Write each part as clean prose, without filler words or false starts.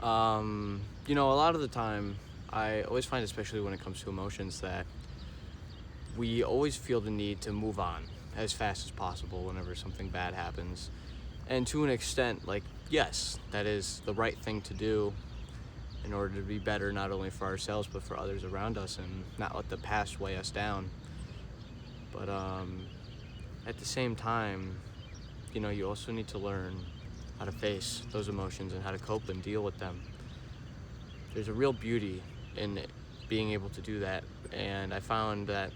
A lot of the time, I always find, especially when it comes to emotions, that we always feel the need to move on as fast as possible whenever something bad happens. And to an extent, like, yes, that is the right thing to do in order to be better, not only for ourselves, but for others around us and not let the past weigh us down. But at the same time, you also need to learn how to face those emotions and how to cope and deal with them. There's a real beauty in being able to do that. And I found that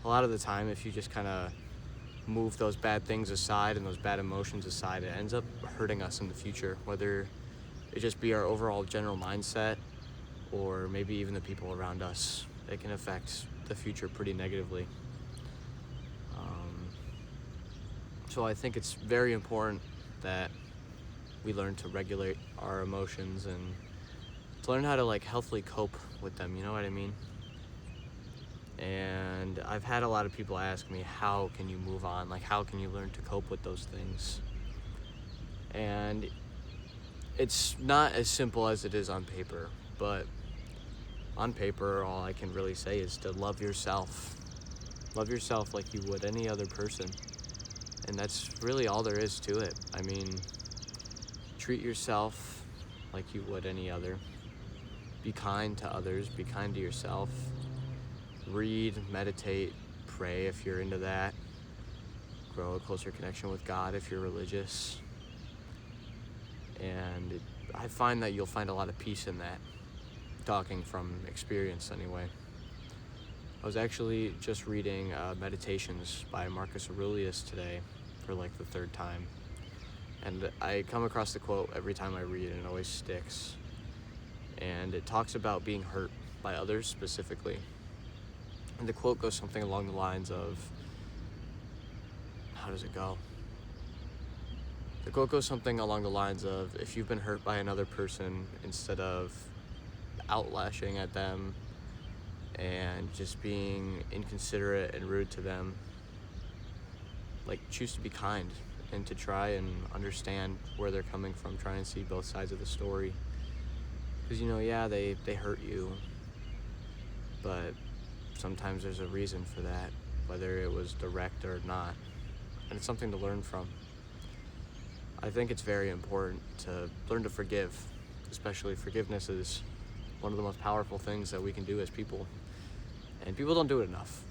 a lot of the time, if you just kind of move those bad things aside and those bad emotions aside, it ends up hurting us in the future, whether it just be our overall general mindset or maybe even the people around us. It can affect the future pretty negatively. Um, so I think it's very important that we learn to regulate our emotions and to learn how to healthily cope with them, you know what I mean? And I've had a lot of people ask me, how can you move on? Like, how can you learn to cope with those things? And it's not as simple as it is on paper, but on paper, all I can really say is to love yourself. Love yourself like you would any other person. And that's really all there is to it. I mean, treat yourself like you would any other. Be kind to others, be kind to yourself. Read, meditate, pray if you're into that. Grow a closer connection with God if you're religious. And I find that you'll find a lot of peace in that, talking from experience anyway. I was actually just reading Meditations by Marcus Aurelius today for the third time. And I come across the quote every time I read it, and it always sticks. And it talks about being hurt by others specifically. And the quote goes something along the lines of, how does it go? The quote goes something along the lines of, if you've been hurt by another person, instead of outlashing at them and just being inconsiderate and rude to them, choose to be kind and to try and understand where they're coming from, try and see both sides of the story. Because, they hurt you, but sometimes there's a reason for that, whether it was direct or not. And it's something to learn from. I think it's very important to learn to forgive, especially forgiveness is one of the most powerful things that we can do as people. And people don't do it enough.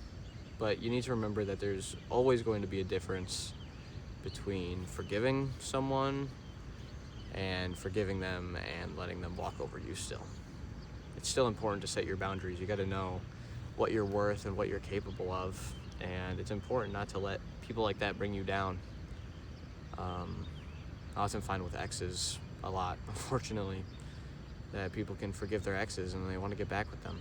But you need to remember that there's always going to be a difference between forgiving someone and forgiving them and letting them walk over you still. It's still important to set your boundaries. You got to know what you're worth and what you're capable of. And it's important not to let people like that bring you down. I often find with exes a lot, unfortunately, that people can forgive their exes and they want to get back with them.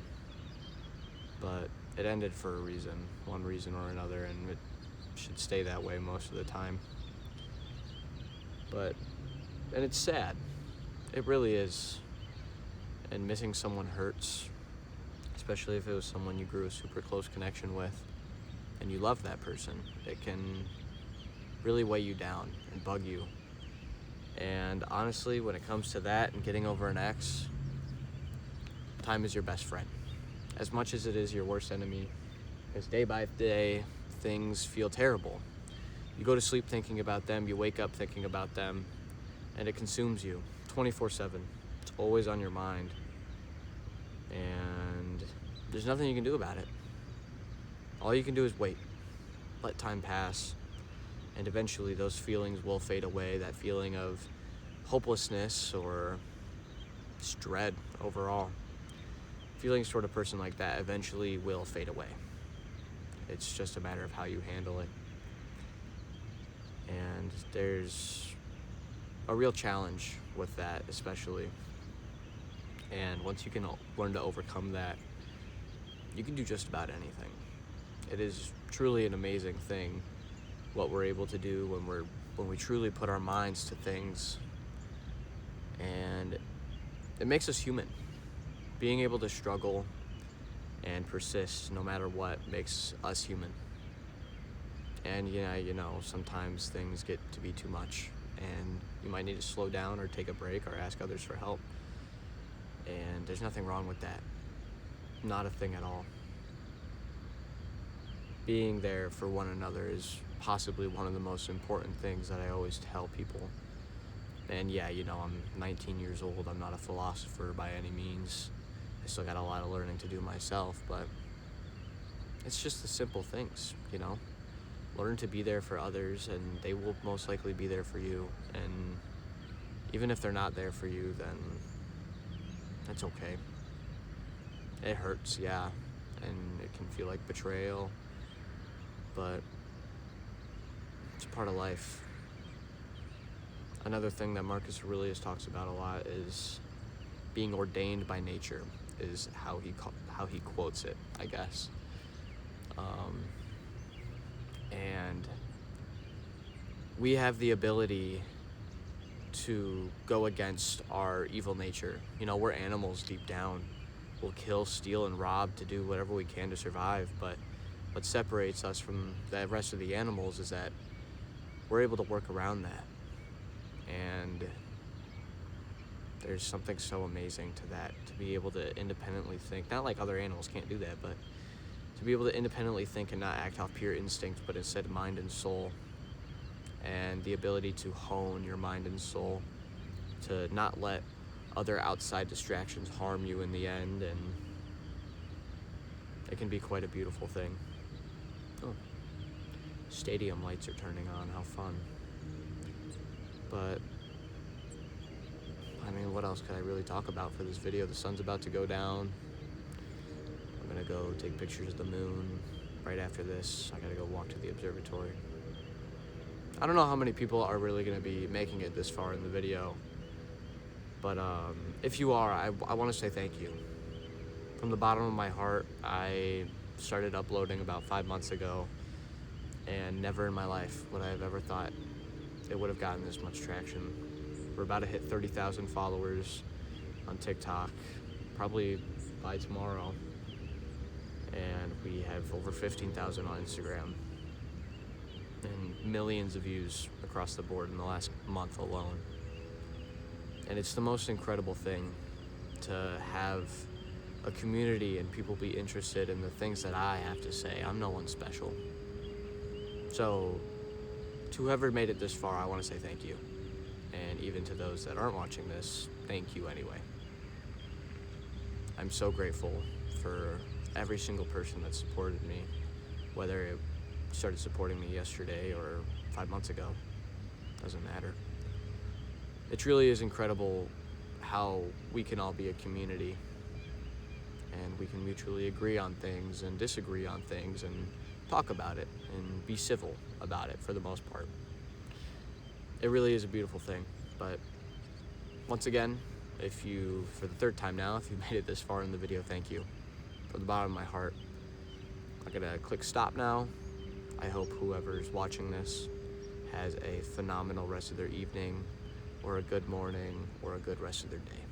But it ended for a reason, one reason or another, and it should stay that way most of the time. And it's sad. It really is. And missing someone hurts, especially if it was someone you grew a super close connection with and you love that person. It can really weigh you down and bug you. And honestly, when it comes to that and getting over an ex, time is your best friend. As much as it is your worst enemy, because day by day, things feel terrible. You go to sleep thinking about them, you wake up thinking about them, and it consumes you 24/7. It's always on your mind. And there's nothing you can do about it. All you can do is wait, let time pass, and eventually those feelings will fade away. That feeling of hopelessness or just dread overall. Feeling sort of person like that eventually will fade away. It's just a matter of how you handle it. And there's a real challenge with that, especially. And once you can learn to overcome that, you can do just about anything. It is truly an amazing thing what we're able to do when we truly put our minds to things. And it makes us human. Being able to struggle and persist no matter what makes us human. And sometimes things get to be too much and you might need to slow down or take a break or ask others for help. And there's nothing wrong with that. Not a thing at all. Being there for one another is possibly one of the most important things that I always tell people. And yeah, I'm 19 years old. I'm not a philosopher by any means. I still got a lot of learning to do myself, but it's just the simple things. Learn to be there for others, and they will most likely be there for you. And even if they're not there for you, then that's okay. It hurts, yeah, and it can feel like betrayal, but it's part of life. Another thing that Marcus Aurelius talks about a lot is being ordained by nature, is how he quotes it, I guess. And we have the ability to go against our evil nature. We're animals deep down. We'll kill, steal, and rob to do whatever we can to survive, but what separates us from the rest of the animals is that we're able to work around that. And there's something so amazing to that, to be able to independently think, not like other animals can't do that, but to be able to independently think and not act off pure instinct, but instead mind and soul. And the ability to hone your mind and soul, to not let other outside distractions harm you in the end, and it can be quite a beautiful thing. Oh, stadium lights are turning on, how fun. But what else could I really talk about for this video? The sun's about to go down. I'm gonna go take pictures of the moon. Right after this, I gotta go walk to the observatory. I don't know how many people are really gonna be making it this far in the video, but if you are, I want to say thank you. From the bottom of my heart. I started uploading about 5 months ago, and never in my life would I have ever thought it would have gotten this much traction. We're about to hit 30,000 followers on TikTok, probably by tomorrow, and we have over 15,000 on Instagram, and millions of views across the board in the last month alone. And it's the most incredible thing to have a community and people be interested in the things that I have to say. I'm no one special. So to whoever made it this far, I want to say thank you. And even to those that aren't watching this, thank you anyway. I'm so grateful for every single person that supported me, whether it started supporting me yesterday or 5 months ago. Doesn't matter. It truly is incredible how we can all be a community, and we can mutually agree on things and disagree on things and talk about it and be civil about it for the most part. It really is a beautiful thing. But once again, for the third time now, if you made it this far in the video, thank you. From the bottom of my heart. I'm gonna click stop now. I hope whoever's watching this has a phenomenal rest of their evening, or a good morning, or a good rest of their day.